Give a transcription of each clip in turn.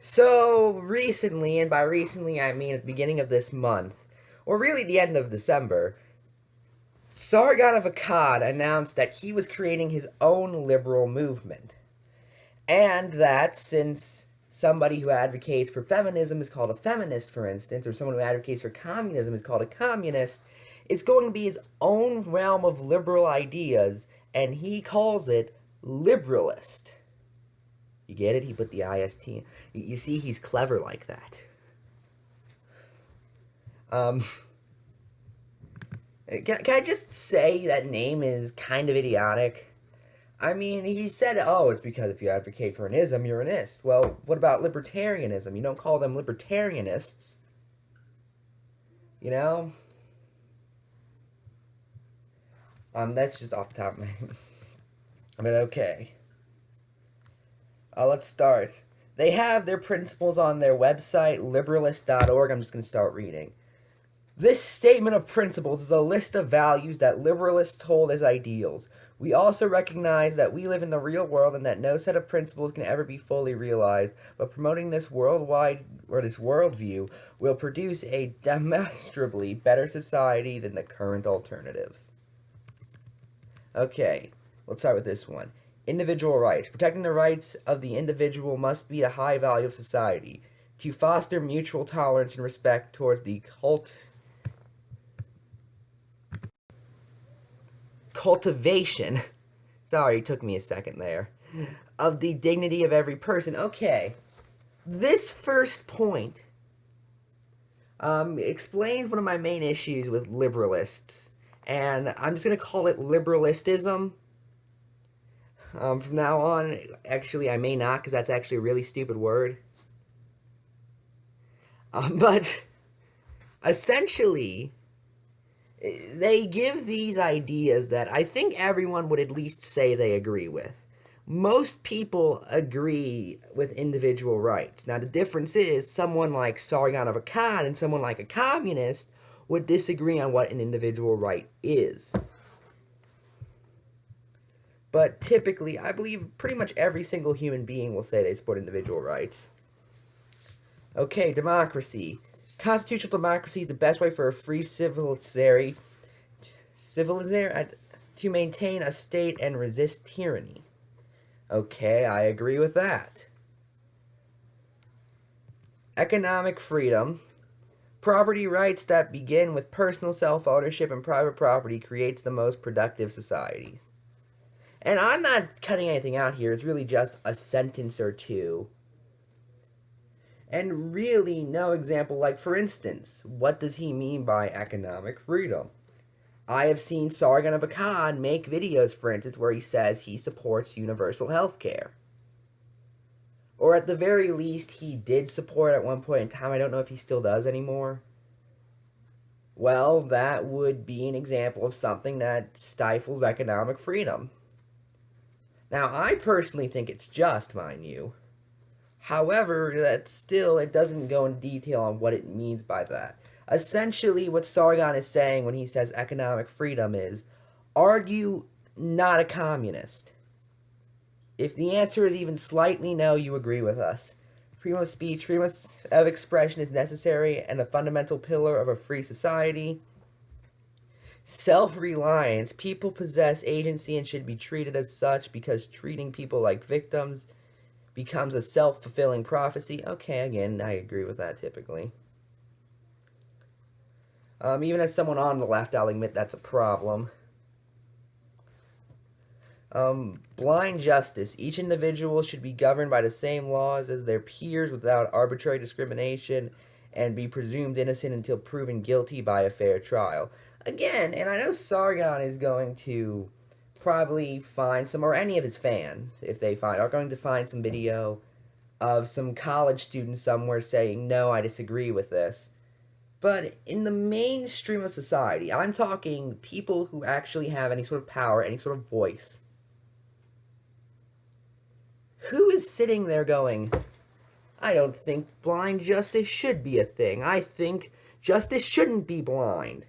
So recently, and by recently I mean at the beginning of this month, or really the end of December, Sargon of Akkad announced that he was creating his own liberal movement. And that since somebody who advocates for feminism is called a feminist, for instance, or someone who advocates for communism is called a communist, it's going to be his own realm of liberal ideas, and he calls it liberalist. You get it? He put the IST. You see, he's clever like that. Um, can I just say that name is kind of idiotic? I mean, he said, oh, it's because if you advocate for an ism, you're an ist. Well, what about libertarianism? You don't call them libertarianists. You know? That's just off the top of my head. I mean, okay. Let's start. They have their principles on their website, liberalist.org. I'm just going to start reading. This statement of principles is a list of values that liberalists hold as ideals. We also recognize that we live in the real world and that no set of principles can ever be fully realized, but promoting this worldview will produce a demonstrably better society than the current alternatives. Okay, let's start with this one. Individual rights. Protecting the rights of the individual must be a high value of society. To foster mutual tolerance and respect towards the cultivation, sorry, it took me a second there, of the dignity of every person. Okay, this first point explains one of my main issues with liberalists, and I'm just going to call it liberalistism. From now on, actually, I may not, because that's actually a really stupid word. But essentially, they give these ideas that I think everyone would at least say they agree with. Most people agree with individual rights. Now, the difference is someone like Sargon of Akkad and someone like a communist would disagree on what an individual right is. But typically, I believe pretty much every single human being will say they support individual rights. Okay, democracy. Constitutional democracy is the best way for a free civilization to maintain a state and resist tyranny. Okay, I agree with that. Economic freedom. Property rights that begin with personal self-ownership and private property creates the most productive societies. And I'm not cutting anything out here. It's really just a sentence or two. And really no example. Like, for instance, what does he mean by economic freedom? I have seen Sargon of Akkad make videos, for instance, where he says he supports universal health care. Or at the very least, he did support at one point in time. I don't know if he still does anymore. Well, that would be an example of something that stifles economic freedom. Now, I personally think it's just, mind you. However, it doesn't go in detail on what it means by that. Essentially, what Sargon is saying when he says economic freedom is, are you not a communist? If the answer is even slightly no, you agree with us. Freedom of speech, freedom of expression is necessary and a fundamental pillar of a free society. Self-reliance. People possess agency and should be treated as such because treating people like victims becomes a self-fulfilling prophecy. Okay, again, I agree with that typically. Even as someone on the left, I'll admit that's a problem. Blind justice. Each individual should be governed by the same laws as their peers without arbitrary discrimination and be presumed innocent until proven guilty by a fair trial. Again, and I know Sargon is going to probably find some, or any of his fans, if they are going to find some video of some college students somewhere saying, no, I disagree with this. But in the mainstream of society, I'm talking people who actually have any sort of power, any sort of voice. Who is sitting there going, I don't think blind justice should be a thing. I think justice shouldn't be blind.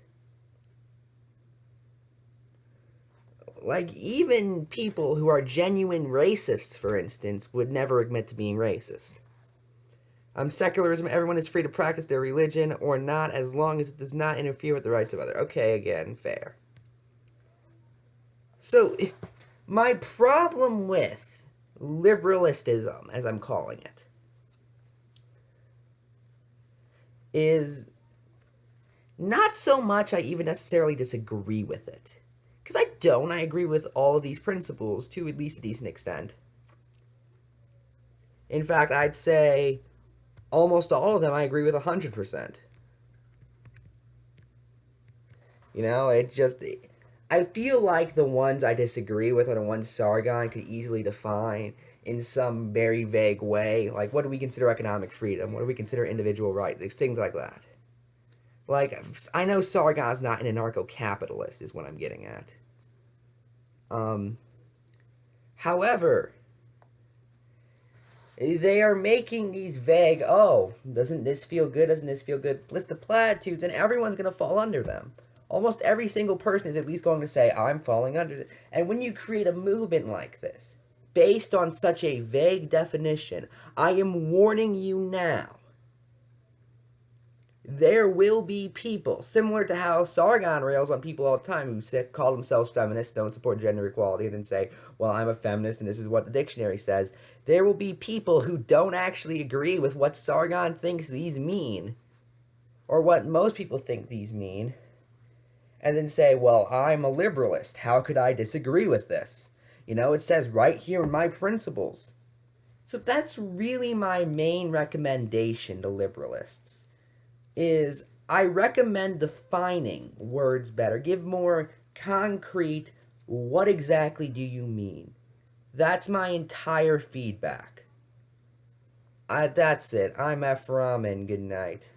Like, even people who are genuine racists, for instance, would never admit to being racist. Secularism, everyone is free to practice their religion or not as long as it does not interfere with the rights of others. Okay, again, fair. So, my problem with liberalistism, as I'm calling it, is not so much I even necessarily disagree with it. Because I don't. I agree with all of these principles to at least a decent extent. In fact, I'd say almost all of them I agree with 100%. You know, it just... I feel like the ones I disagree with are the ones Sargon could easily define in some very vague way. Like, what do we consider economic freedom? What do we consider individual rights? Things like that. Like, I know Sargon's not an anarcho-capitalist, is what I'm getting at. However, they are making these vague, oh, doesn't this feel good, doesn't this feel good, list of platitudes, and everyone's going to fall under them. Almost every single person is at least going to say, I'm falling under this. And when you create a movement like this, based on such a vague definition, I am warning you now, there will be people, similar to how Sargon rails on people all the time who call themselves feminists, don't support gender equality, and then say, well, I'm a feminist and this is what the dictionary says. There will be people who don't actually agree with what Sargon thinks these mean, or what most people think these mean, and then say, well, I'm a liberalist. How could I disagree with this? You know, it says right here in my principles. So that's really my main recommendation to liberalists, is I recommend defining words better. Give more concrete, what exactly do you mean? That's my entire feedback. That's it. I'm Ephrom, and good night.